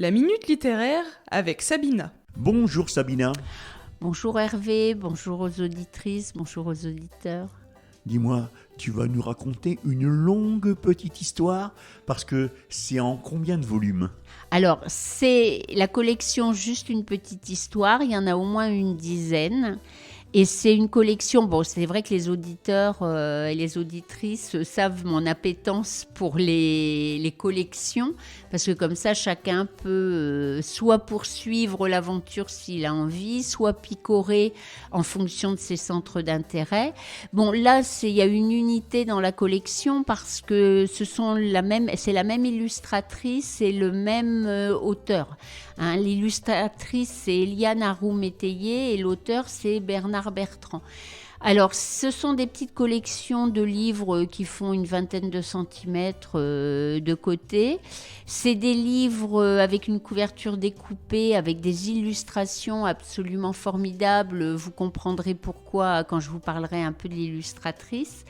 La Minute Littéraire avec Sabina. Bonjour Sabina. Bonjour Hervé, bonjour aux auditrices, bonjour aux auditeurs. Dis-moi, tu vas nous raconter une longue petite histoire parce que c'est en combien de volumes ? Alors, c'est la collection Juste une petite histoire, il y en a au moins une dizaine. Et c'est une collection, bon, c'est vrai que les auditeurs et les auditrices savent mon appétence pour les collections, parce que comme ça, chacun peut soit poursuivre l'aventure s'il a envie, soit picorer en fonction de ses centres d'intérêt. Bon, là, il y a une unité dans la collection parce que c'est la même illustratrice et le même auteur. Hein, l'illustratrice, c'est Eliane Arou-Métayer et l'auteur, c'est Bernard Bertrand. Alors, ce sont des petites collections de livres qui font une vingtaine de centimètres de côté. C'est des livres avec une couverture découpée, avec des illustrations absolument formidables. Vous comprendrez pourquoi quand je vous parlerai un peu de l'illustratrice.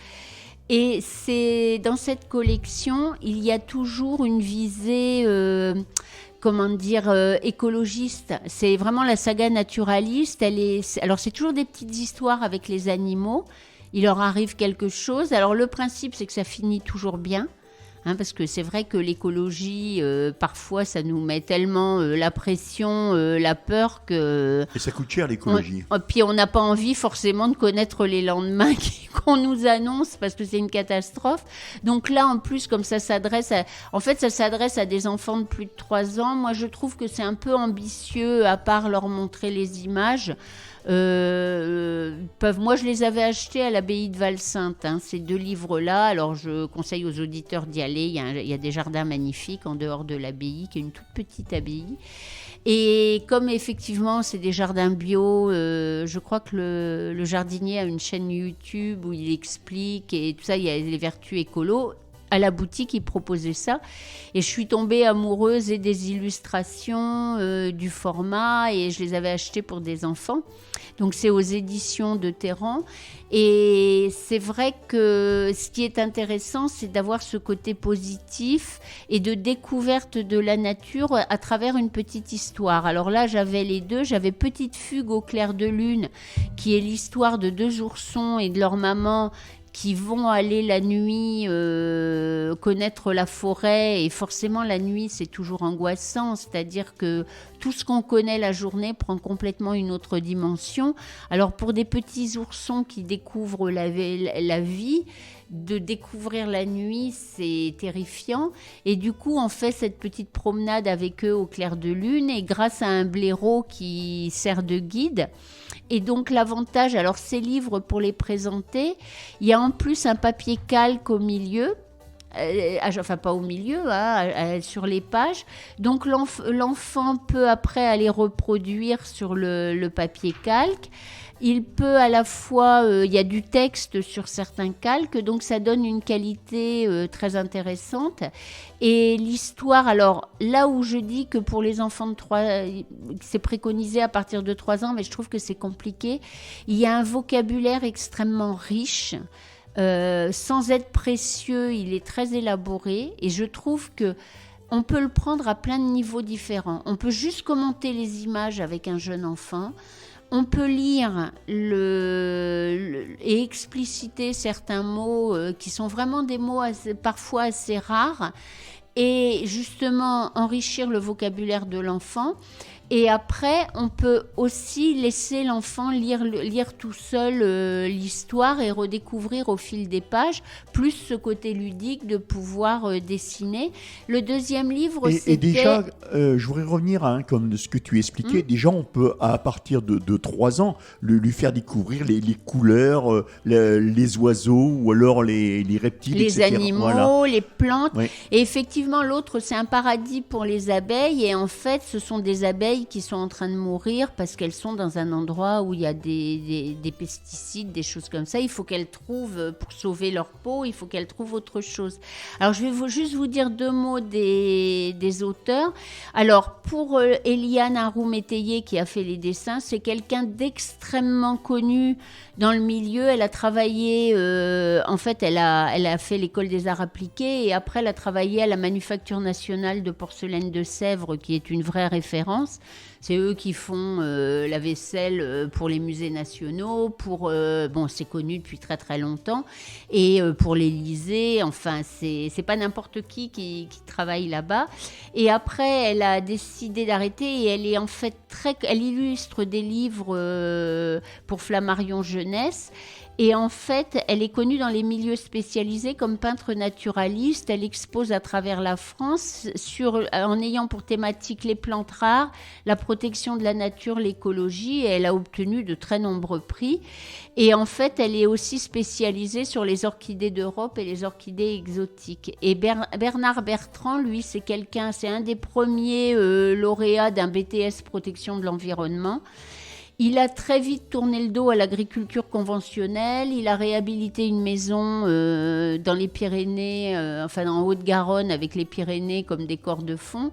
Et c'est dans cette collection, il y a toujours une visée... écologiste. C'est vraiment la saga naturaliste. Alors, c'est toujours des petites histoires avec les animaux. Il leur arrive quelque chose. Alors, le principe, c'est que ça finit toujours bien. Parce que c'est vrai que l'écologie, parfois, ça nous met tellement la pression, la peur que... Et ça coûte cher l'écologie. Puis on n'a pas envie forcément de connaître les lendemains qu'on nous annonce parce que c'est une catastrophe. Donc là, en plus, comme ça s'adresse à des enfants de plus de 3 ans. Moi, je trouve que c'est un peu ambitieux, à part leur montrer les images. Moi je les avais achetés à l'abbaye de Val-Sainte, ces 2 livres-là. Alors je conseille aux auditeurs d'y aller. Il y a des jardins magnifiques en dehors de l'abbaye, qui est une toute petite abbaye. Et comme effectivement c'est des jardins bio, je crois que le jardinier a une chaîne YouTube où il explique et tout ça, il y a les vertus écolo. À la boutique, ils proposaient ça. Et je suis tombée amoureuse et des illustrations, du format, et je les avais achetées pour des enfants. Donc, c'est aux éditions de Terran. Et c'est vrai que ce qui est intéressant, c'est d'avoir ce côté positif et de découverte de la nature à travers une petite histoire. Alors là, j'avais les 2. J'avais Petite fugue au clair de lune, qui est l'histoire de 2 oursons et de leur maman qui vont aller la nuit connaître la forêt, et forcément la nuit c'est toujours angoissant, c'est-à-dire que tout ce qu'on connaît la journée prend complètement une autre dimension. Alors pour des petits oursons qui découvrent la vie, de découvrir la nuit, c'est terrifiant. Et du coup, on fait cette petite promenade avec eux au clair de lune, et grâce à un blaireau qui sert de guide. Et donc l'avantage, alors ces livres, pour les présenter, il y a en plus un papier calque au milieu. Enfin pas au milieu, sur les pages. Donc l'enfant peut après aller reproduire sur le papier calque. Il peut à la fois, il y a du texte sur certains calques, donc ça donne une qualité très intéressante. Et l'histoire, alors là où je dis que pour les enfants de 3, c'est préconisé à partir de 3 ans, mais je trouve que c'est compliqué, il y a un vocabulaire extrêmement riche. Sans être précieux, il est très élaboré, et je trouve que on peut le prendre à plein de niveaux différents. On peut juste commenter les images avec un jeune enfant. On peut lire et expliciter certains mots qui sont vraiment des mots parfois assez rares, et justement enrichir le vocabulaire de l'enfant. Et après, on peut aussi laisser l'enfant lire tout seul l'histoire et redécouvrir au fil des pages, plus ce côté ludique de pouvoir dessiner. Le deuxième livre, c'était... Et déjà, je voudrais revenir comme ce que tu expliquais. Déjà, on peut, à partir de 3 ans, lui faire découvrir les couleurs, les oiseaux, ou alors les reptiles, les etc. animaux, voilà. Les plantes. Oui. Et effectivement, l'autre, c'est un paradis pour les abeilles. Et en fait, ce sont des abeilles abeilles qui sont en train de mourir parce qu'elles sont dans un endroit où il y a des pesticides, des choses comme ça. Il faut qu'elles trouvent, pour sauver leur peau, il faut qu'elles trouvent autre chose. Alors, je vais juste vous dire 2 mots des auteurs. Alors, pour Eliane Harou-Métayer qui a fait les dessins, c'est quelqu'un d'extrêmement connu dans le milieu. Elle a travaillé, en fait, elle a fait l'école des arts appliqués et après, elle a travaillé à la Manufacture nationale de porcelaine de Sèvres, qui est une vraie référence. C'est eux qui font la vaisselle pour les musées nationaux, c'est connu depuis très très longtemps, et pour l'Élysée, enfin, c'est pas n'importe qui travaille là-bas. Et après, elle a décidé d'arrêter et elle est en fait elle illustre des livres pour Flammarion Jeunesse. Et en fait, elle est connue dans les milieux spécialisés comme peintre naturaliste. Elle expose à travers la France en ayant pour thématique les plantes rares, la protection de la nature, l'écologie. Et elle a obtenu de très nombreux prix. Et en fait, elle est aussi spécialisée sur les orchidées d'Europe et les orchidées exotiques. Et Bernard Bertrand, lui, c'est un des premiers lauréats d'un BTS protection de l'environnement. Il a très vite tourné le dos à l'agriculture conventionnelle. Il a réhabilité une maison dans les Pyrénées, en Haute-Garonne, avec les Pyrénées comme décor de fond.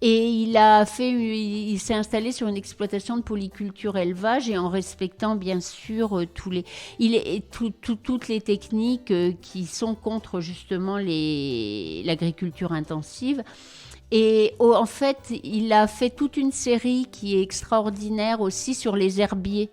Et il s'est installé sur une exploitation de polyculture élevage et en respectant bien sûr toutes les techniques qui sont contre justement l'agriculture intensive. Et en fait, il a fait toute une série qui est extraordinaire aussi sur les herbiers.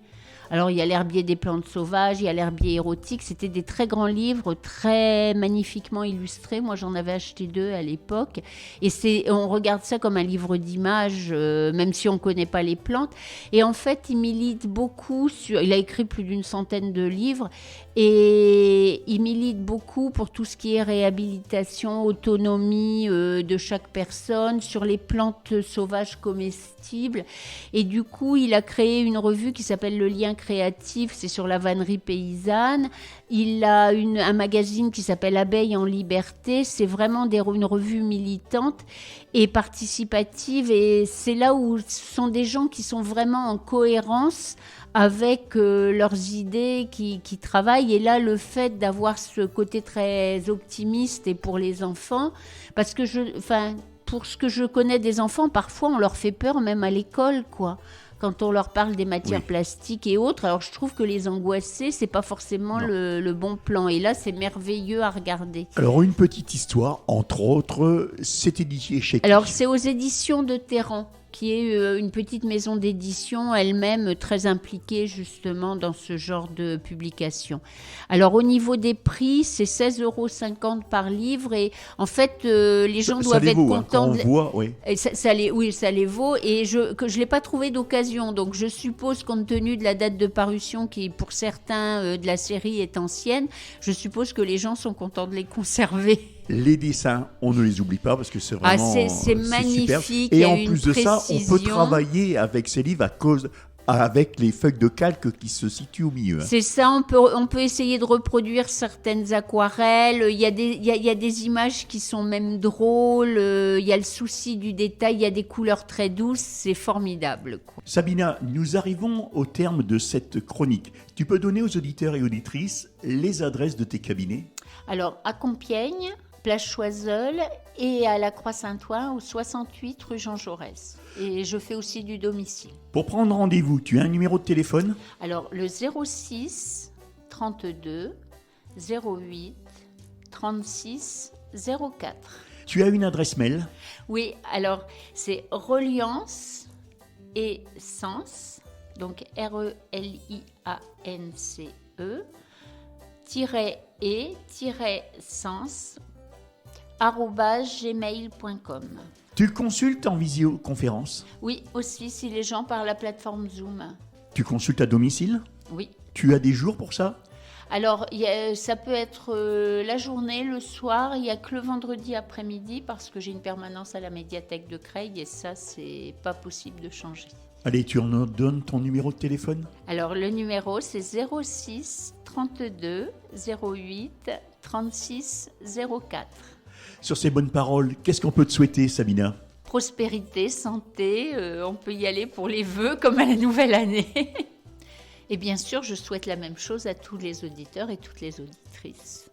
Alors, il y a l'herbier des plantes sauvages, il y a l'herbier érotique. C'était des très grands livres, très magnifiquement illustrés. Moi, j'en avais acheté 2 à l'époque. Et on regarde ça comme un livre d'images, même si on ne connaît pas les plantes. Et en fait, il milite beaucoup il a écrit plus d'une centaine de livres. Et il milite beaucoup pour tout ce qui est réhabilitation, autonomie de chaque personne, sur les plantes sauvages comestibles. Et du coup, il a créé une revue qui s'appelle Le Lien Créatif, c'est sur la vannerie paysanne. Il a un magazine qui s'appelle Abeilles en liberté. C'est vraiment une revue militante et participative. Et c'est là où ce sont des gens qui sont vraiment en cohérence avec leurs idées, qui travaillent. Et là, le fait d'avoir ce côté très optimiste et pour les enfants, parce que pour ce que je connais des enfants, parfois on leur fait peur même à l'école, quoi. Quand on leur parle des matières plastiques et autres, alors je trouve que les angoisser, c'est pas forcément le bon plan. Et là, c'est merveilleux à regarder. Alors, une petite histoire, entre autres, c'est édité chez qui ? Alors, c'est aux éditions de Terran, qui est une petite maison d'édition, elle-même très impliquée justement dans ce genre de publication. Alors au niveau des prix, c'est 16,50 € par livre et en fait les gens doivent être contents. Ça les vaut et je l'ai pas trouvé d'occasion, donc je suppose compte tenu de la date de parution qui pour certains de la série est ancienne, je suppose que les gens sont contents de les conserver. Les dessins, on ne les oublie pas parce que c'est vraiment c'est magnifique. Et en plus de ça, on peut travailler avec ces livres avec les feuilles de calque qui se situent au milieu. C'est ça, on peut essayer de reproduire certaines aquarelles. Il y a des images qui sont même drôles. Il y a le souci du détail. Il y a des couleurs très douces. C'est formidable, quoi. Sabina, nous arrivons au terme de cette chronique. Tu peux donner aux auditeurs et auditrices les adresses de tes cabinets ? Alors, à Compiègne, Place Choiseul et à la Croix-Saint-Ouen au 68 rue Jean Jaurès. Et je fais aussi du domicile. Pour prendre rendez-vous, tu as un numéro de téléphone ? Alors, le 06 32 08 36 04. Tu as une adresse mail ? Oui, alors c'est reliance et sens, donc RELIANCE, _sens @gmail.com. Tu consultes en visioconférence ? Oui, aussi si les gens par la plateforme Zoom. Tu consultes à domicile ? Oui. Tu as des jours pour ça ? Alors, ça peut être la journée, le soir. Il n'y a que le vendredi après-midi parce que j'ai une permanence à la médiathèque de Creil et ça, c'est pas possible de changer. Allez, tu en donnes ton numéro de téléphone ? Alors, le numéro, c'est 06 32 08 36 04. Sur ces bonnes paroles, qu'est-ce qu'on peut te souhaiter, Sabina ? prospérité, santé. On peut y aller pour les vœux comme à la nouvelle année. Et bien sûr, je souhaite la même chose à tous les auditeurs et toutes les auditrices.